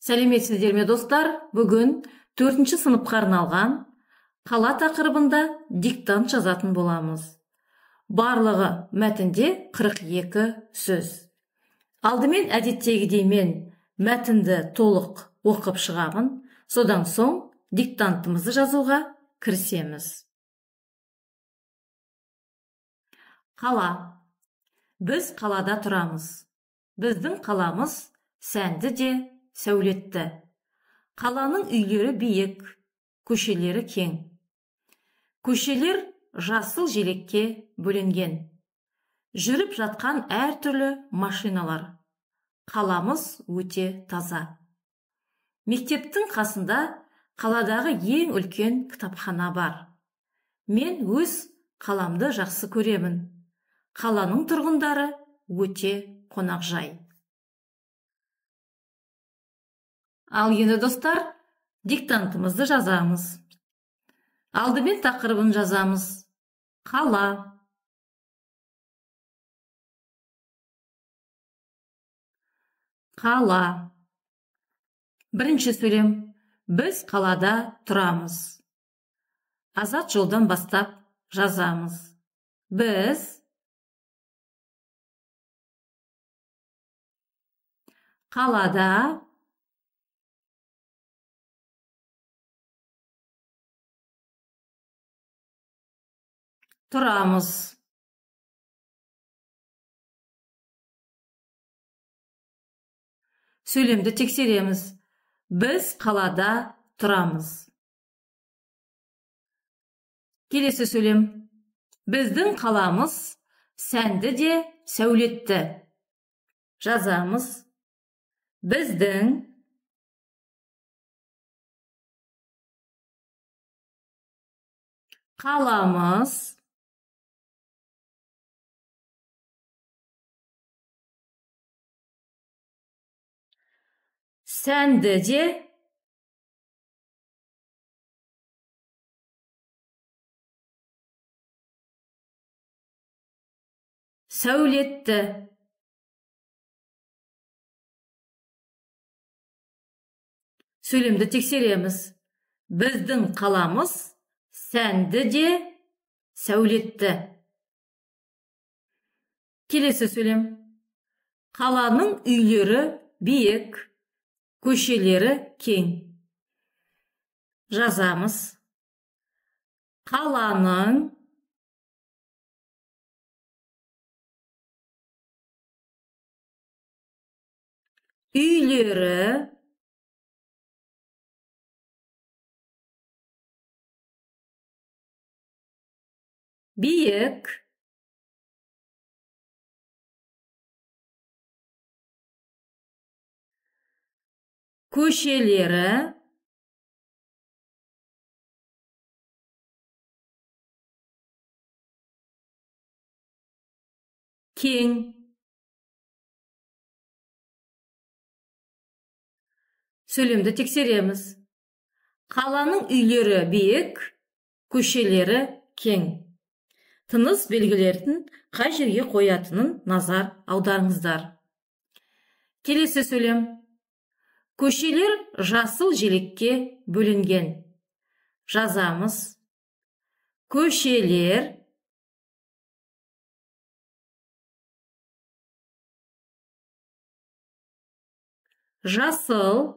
Сәлеметсіздер ме, достар? Бүгін 4-ші сыныпқа арналған қала тақырыбында диктант жазатын боламыз. Барлығы мәтінде 42 сөз. Алдымен әдеттегідей мен мәтінді толық оқып шығамын, содан соң диктантымызды жазуға кірісеміз. Қала. Біз қалада тұрамыз. Біздің қаламыз сәнді де сәулетті. Қаланың үйлері биік, көшелері кең. Көшелер жасыл желекке бөленген. Жүріп жатқан әртүрлі машиналар. Қаламыз өте таза. Мектептің қасында қаладағы ең үлкен кітапхана бар. Мен өз қаламды жақсы көремін. Қаланың тұрғындары өте қонақжай. Ал енді, достар, диктантымызды жазамыз. Алдымен тақырыбын жазамыз. Қала. Қала. Бірінші сөйлем. Біз қалада тұрамыз. Азат жолдан бастап жазамыз. Біз қалада тұрамыз. Сөйлемді тексереміз. Біз қалада тұрамыз. Келесі сөйлем. Біздің қаламыз сәнді де сәулетті. Жазамыз. Біздің қаламыз сәнді де сәулетті. Сөйлемді тексереміз. Біздің қаламыз сәнді де сәулетті. Келесі сөйлем. Қаланың үйлері биік, көшелері кең. Жазамыз. Қаланың үйлері биік, көшелері кең. Сөйлемді тексереміз. Қаланың үйлері биік, көшелері кең. Тыныс белгілерін қай жерге қоятынын назар аударыңыздар. Келесі сөйлем. Көшелер жасыл желекке бөленген. Жазамыз. Көшелер жасыл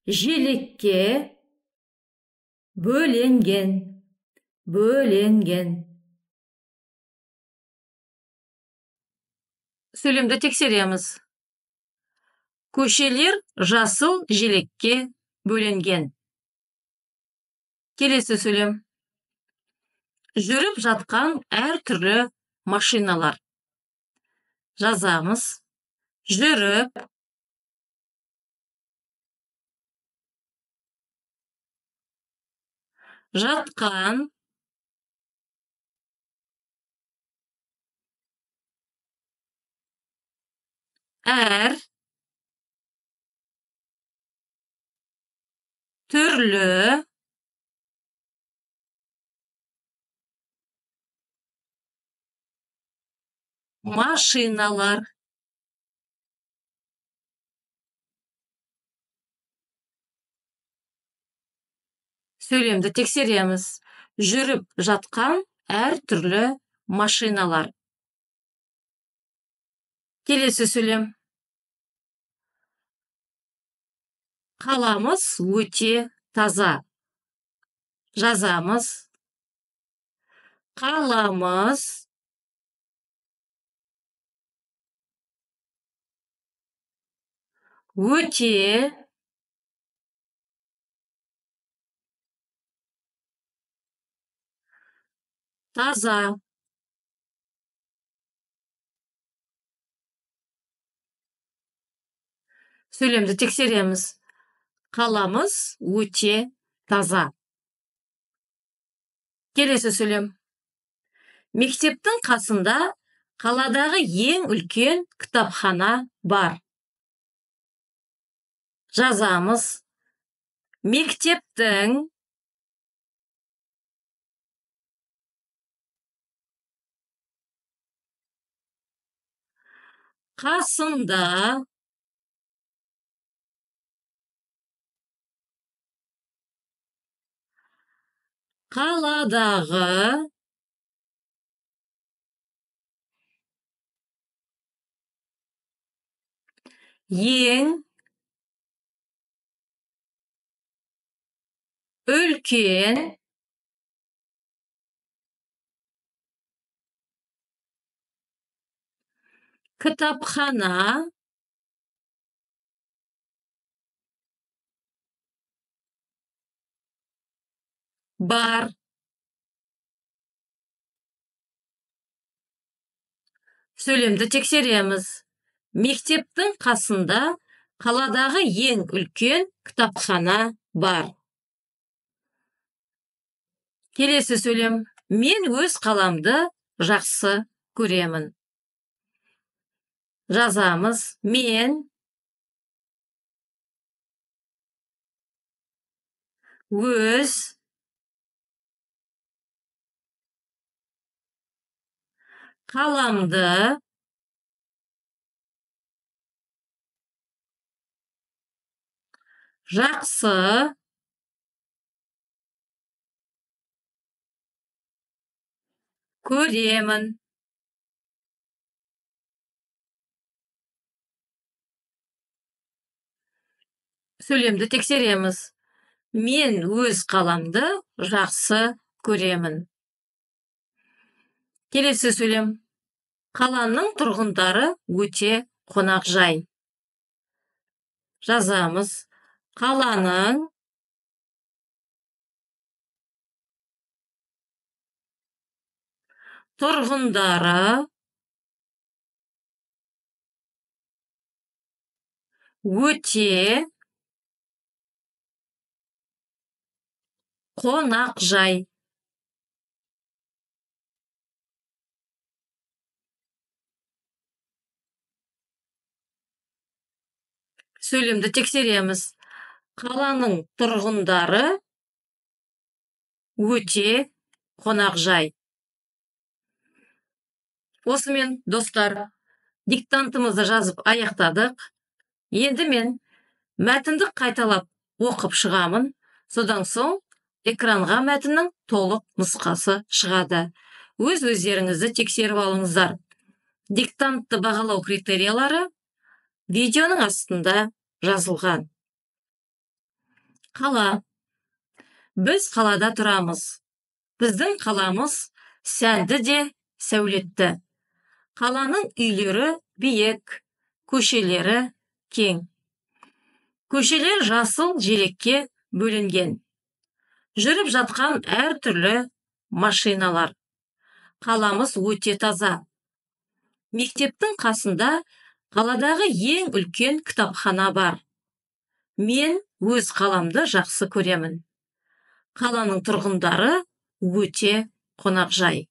желекке бөленген. Сөйлемді тексереміз. Көшелер жасыл желекке бөленген. Келесі сөйлем. Жүріп жатқан әртүрлі машиналар. Жазамыз. Жүріп жатқан түрлі машиналар. Сөйлемді тексереміз. Жүріп жатқан әртүрлі машиналар. Келесі сөйлем. Қаламыз өте таза. Жазамыз. Қаламыз өте таза. Сөйлемді тексереміз. Қаламыз өте таза. Келесі сөйлем. Мектептің қасында қаладағы ең үлкен кітапхана бар. Жазамыз. Мектептің қасында қаладағы ең үлкен кітапхана бар. Сөйлемді тексереміз. Мектептің қасында қаладағы ең үлкен кітапхана бар. Келесі сөйлем. Мен өз қаламды жақсы көремін. Жазамыз. Мен өз қаламды жақсы көремін. Сөйлемді тексереміз. Мен өз қаламды жақсы көремін. Келесі сөйлем. Қаланың тұрғындары өте қонақжай. Жазамыз. Қаланың тұрғындары өте қонақжай. Сөйлемді тексереміз. Қаланың тұрғындары өте қонақжай. Осымен, достар, диктантымызды жазып аяқтадық. Енді мен мәтінді қайталап оқып шығамын. Содан соң экранға мәтіннің толық нұсқасы шығады. Өздеріңізді тексеріп алыңыздар. Диктантты бағалау критериялары видеоның астында жазылған. Қала. Біз қалада тұрамыз. Біздің қаламыз сәнді де сәулетті. Қаланың үйлері биік, көшелері кең. Көшелер жасыл желекке бөлінген. Жүріп жатқан әртүрлі машиналар. Қаламыз өте таза. Мектептің қасында қаладағы ең үлкен кітапхана бар. Мен өз қаламды жақсы көремін. Қаланың тұрғындары өте қонақжай.